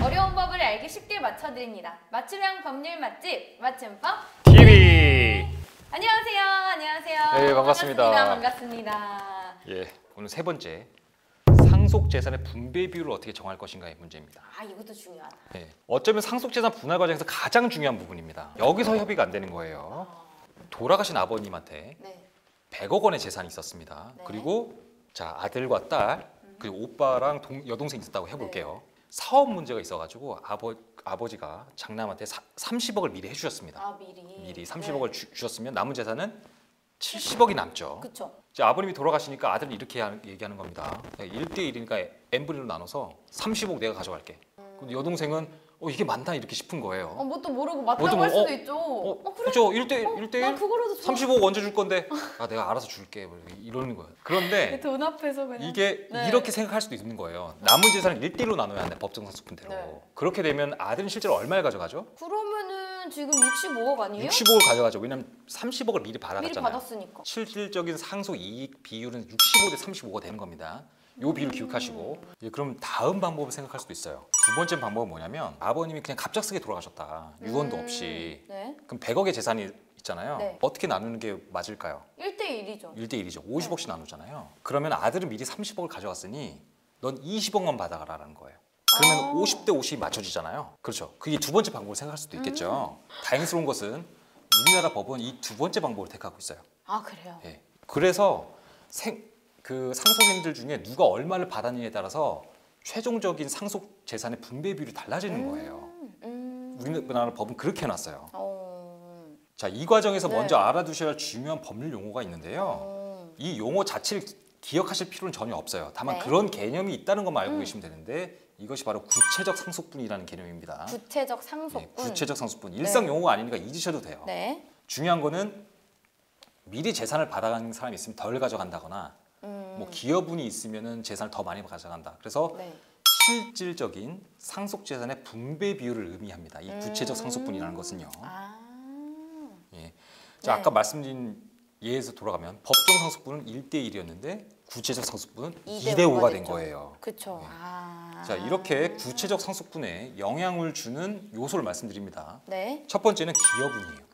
어려운 법을 알기 쉽게 맞춰드립니다. 맞춤형 법률 맛집 맞춤법 TV. 안녕하세요. 안녕하세요. 네, 반갑습니다. 반갑습니다. 예, 오늘 세 번째 상속 재산의 분배 비율을 어떻게 정할 것인가의 문제입니다. 아, 이것도 중요하다. 예, 어쩌면 상속 재산 분할 과정에서 가장 중요한 부분입니다. 여기서 협의가 안 되는 거예요. 돌아가신 아버님한테 네. 100억 원의 재산이 있었습니다. 네. 그리고 자, 아들과 딸 그리고 오빠랑 여동생이 있었다고 해볼게요. 사업 문제가 있어가지고 아버지가 장남한테 30억을 미리 해주셨습니다. 아, 미리 30억을 주셨으면 남은 재산은 70억이 남죠. 그쵸. 이제 아버님이 돌아가시니까 아들은 이렇게 얘기하는 겁니다. 1대1이니까 n분위로 나눠서 30억 내가 가져갈게. 근데 여동생은 이게 맞나 이렇게 싶은 거예요. 뭣도 모르고 맞다고 할 수도 있죠. 그래? 그렇죠. 1대1 난 그거라도 좋아. 30억 언제 줄 건데? 아, 내가 알아서 줄게. 뭐 이러는 거예요. 그런데 돈 앞에서 그냥 이게 네. 이렇게 생각할 수도 있는 거예요. 남은 재산을 1대1로 나눠야 하는데 법정 상속분대로. 네. 그렇게 되면 아들은 실제로 얼마를 가져가죠? 그러면은 지금 65억 아니에요? 65억을 가져가죠. 왜냐면 30억을 미리 받아갔잖아요. 미리 받았으니까. 실질적인 상속 이익 비율은 65대 35가 되는 겁니다. 요 비율 기억하시고. 예, 그럼 다음 방법을 생각할 수도 있어요. 두 번째 방법은 뭐냐면 아버님이 그냥 갑작스레 돌아가셨다. 유언도 없이. 네. 그럼 100억의 재산이 있잖아요. 네. 어떻게 나누는 게 맞을까요? 1대1이죠. 1대1이죠. 50억씩 나누잖아요. 그러면 아들은 미리 30억을 가져갔으니 넌 20억만 받아가라는 거예요. 그러면 50대 50이 맞춰지잖아요. 그렇죠. 그게 두 번째 방법을 생각할 수도 있겠죠. 다행스러운 것은 우리나라 법은 이 두 번째 방법을 택하고 있어요. 아, 그래요? 예. 그래서 그 상속인들 중에 누가 얼마를 받았느냐에 따라서 최종적인 상속 재산의 분배 비율이 달라지는 거예요. 우리나라 법은 그렇게 해놨어요. 자, 이 과정에서 네. 먼저 알아두셔야 할 중요한 법률 용어가 있는데요. 이 용어 자체를 기억하실 필요는 전혀 없어요. 다만 네. 그런 개념이 있다는 것만 알고 계시면 되는데 이것이 바로 구체적 상속분이라는 개념입니다. 구체적 상속분. 네, 구체적 상속분. 일상 용어가 아니니까 잊으셔도 돼요. 네. 중요한 거는 미리 재산을 받아가는 사람이 있으면 덜 가져간다거나 뭐 기여분이 있으면 재산을 더 많이 가져간다. 그래서 네. 실질적인 상속 재산의 분배 비율을 의미합니다. 이 구체적 상속분이라는 것은요. 아. 예. 자, 아까 말씀드린 예에서 돌아가면 법정 상속분은 1대1이었는데 구체적 상속분은 2대5가 된 거예요. 그렇죠. 네. 아. 자, 이렇게 구체적 상속분에 영향을 주는 요소를 말씀드립니다. 네. 첫 번째는 기여분이에요.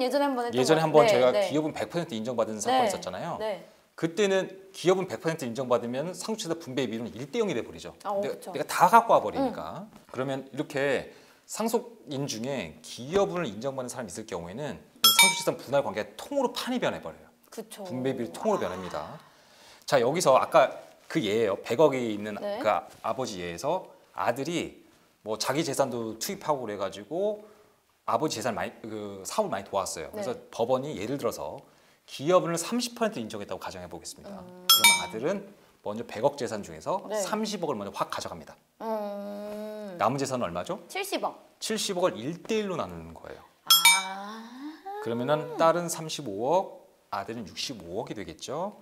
예전에 한번 했던 예전에 거. 한번 네, 저희가 네. 기여분 100% 인정받은 사건이 네. 있었잖아요. 네. 그때는 기여분 100% 인정받으면 상속재산 분배 비율은 1대0이 돼버리죠. 그쵸. 내가 다 갖고 와버리니까. 그러면 이렇게 상속인 중에 기여분을 인정받는 사람이 있을 경우에는 상속재산 분할 관계가 통으로 판이 변해버려요. 그쵸. 분배 비율이 통으로 변합니다. 자, 여기서 아까 그 예예요. 100억이 있는 네. 그 아버지 예에서 아들이 뭐 자기 재산도 투입하고 그래가지고 아버지 재산 많이 사업을 많이 도왔어요. 그래서 네. 법원이 예를 들어서 기여분을 30% 인정했다고 가정해 보겠습니다. 그러면 아들은 먼저 100억 재산 중에서 네. 30억을 먼저 확 가져갑니다. 남은 재산은 얼마죠? 70억. 70억을 1대1로 나누는 거예요. 아. 그러면은 딸은 35억, 아들은 65억이 되겠죠.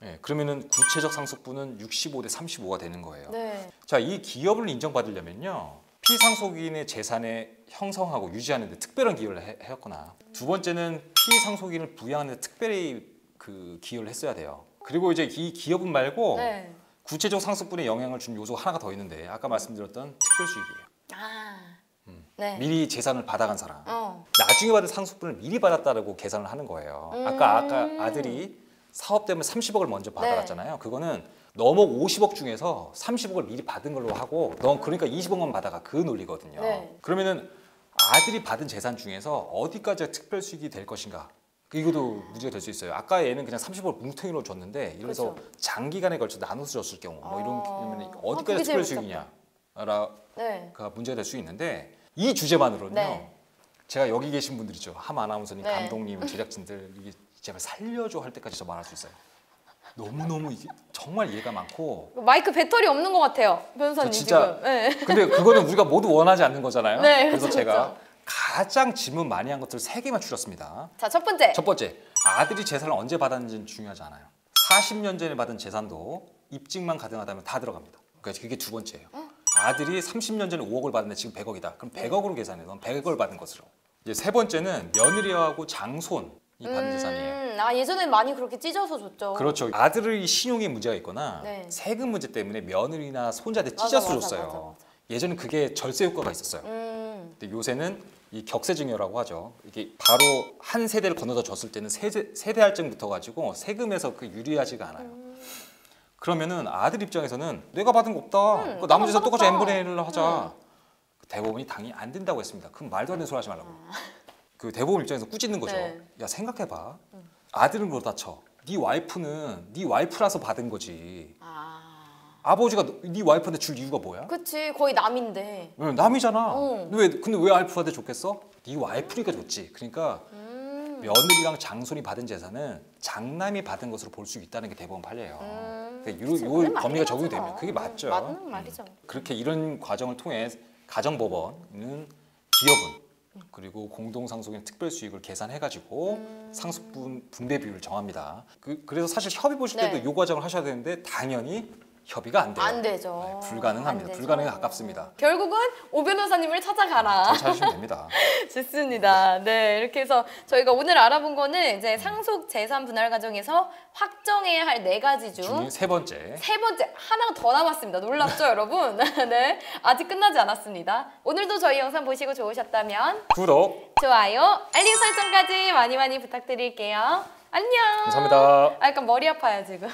네, 그러면은 구체적 상속분은 65대 35가 되는 거예요. 네. 자, 이 기여분을 인정받으려면요. 피상속인의 재산을 형성하고 유지하는 데 특별한 기여를 했거나 두 번째는 피상속인을 부양하는 데 특별히 그 기여를 했어야 돼요. 그리고 이제 이 기여분 말고 네. 구체적 상속분에 영향을 준 요소가 하나가 더 있는데 아까 말씀드렸던 특별수익이에요. 아. 네. 미리 재산을 받아간 사람. 나중에 받은 상속분을 미리 받았다라고 계산을 하는 거예요. 아까 아들이 사업 때문에 30억을 먼저 받아갔잖아요. 그거는 너무 50억 중에서 30억을 미리 받은 걸로 하고 넌 그러니까 20억만 받아가 그 논리거든요. 네. 그러면은 아들이 받은 재산 중에서 어디까지가 특별 수익이 될 것인가? 이것도 문제가 될 수 있어요. 아까 얘는 그냥 30억을 뭉텅이로 줬는데 이래서 그렇죠. 장기간에 걸쳐 나눠서 줬을 경우 뭐 이런 경우는 어디까지 그게 제일 특별 수익이냐가 네. 문제가 될 수 있는데 이 주제만으로는요. 네. 제가 여기 계신 분들이죠. 함 아나운서님, 네. 감독님, 제작진들 이게 제발 살려줘 할 때까지 저 말할 수 있어요. 너무너무 이게 정말 이해가 많고 마이크 배터리 없는 것 같아요, 변호사님 진짜 지금. 네. 근데 그거는 우리가 모두 원하지 않는 거잖아요. 네, 그래서 그렇죠, 제가 그렇죠. 가장 질문 많이 한 것들 3개만 줄였습니다. 자, 첫 번째. 첫 번째, 아들이 재산을 언제 받았는지는 중요하지 않아요. 40년 전에 받은 재산도 입증만 가능하다면 다 들어갑니다. 그러니까 그게 두 번째예요. 아들이 30년 전에 5억을 받았는데 지금 100억이다. 그럼 100억으로 계산해. 넌 100억을 받은 것으로. 이제 세 번째는 며느리하고 장손이 받은 재산이에요. 예전엔 많이 그렇게 찢어서 줬죠. 그렇죠. 아들의 신용에 문제가 있거나 네. 세금 문제 때문에 며느리나 손자한테 맞아, 찢어서 맞아, 줬어요. 맞아, 맞아. 예전엔 그게 절세 효과가 있었어요. 근데 요새는 이 격세증여라고 하죠. 이게 바로 한 세대를 건너다 줬을 때는 세대 할증 붙어가지고 세금에서 그 유리하지가 않아요. 그러면은 아들 입장에서는 내가 받은 거 없다. 그 나머지 다 똑같이 n분의 1로 하자. 대법원이 당연히 안 된다고 했습니다. 그럼 말도 안 되는 소리 하지 말라고. 그 대법원 입장에서 꾸짖는 거죠. 네. 야 생각해봐. 아들은 그러다 쳐. 네 와이프는 네 와이프라서 받은 거지. 아버지가 네 와이프한테 줄 이유가 뭐야? 그치, 거의 남인데. 남이잖아. 근데 왜 와이프한테 줬겠어? 네 와이프니까 줬지. 그러니까 며느리랑 장손이 받은 재산은 장남이 받은 것으로 볼 수 있다는 게 대법원 판례예요. 그러니까 요 범위가 적용이 되면 그게 맞죠. 맞는 말이죠. 그렇게 이런 과정을 통해 가정법원은 기업은 그리고 공동상속인 특별수익을 계산해가지고 상속 분배 비율을 정합니다. 그래서 사실 협의 보실 때도 네. 이 과정을 하셔야 되는데 당연히 협의가 안 돼요. 안 되죠. 네, 불가능합니다. 안 되죠. 불가능에 가깝습니다. 결국은 오 변호사님을 찾아가라. 잘 찾으시면 됩니다. 좋습니다. 네, 이렇게 해서 저희가 오늘 알아본 거는 이제 상속 재산 분할 과정에서 확정해야 할 4가지 중 중에 세 번째. 세 번째 하나가 더 남았습니다. 놀랍죠, 여러분? 네, 아직 끝나지 않았습니다. 오늘도 저희 영상 보시고 좋으셨다면 구독. 좋아요, 알림 설정까지 많이 많이 부탁드릴게요. 안녕. 감사합니다. 약간 머리 아파요 지금.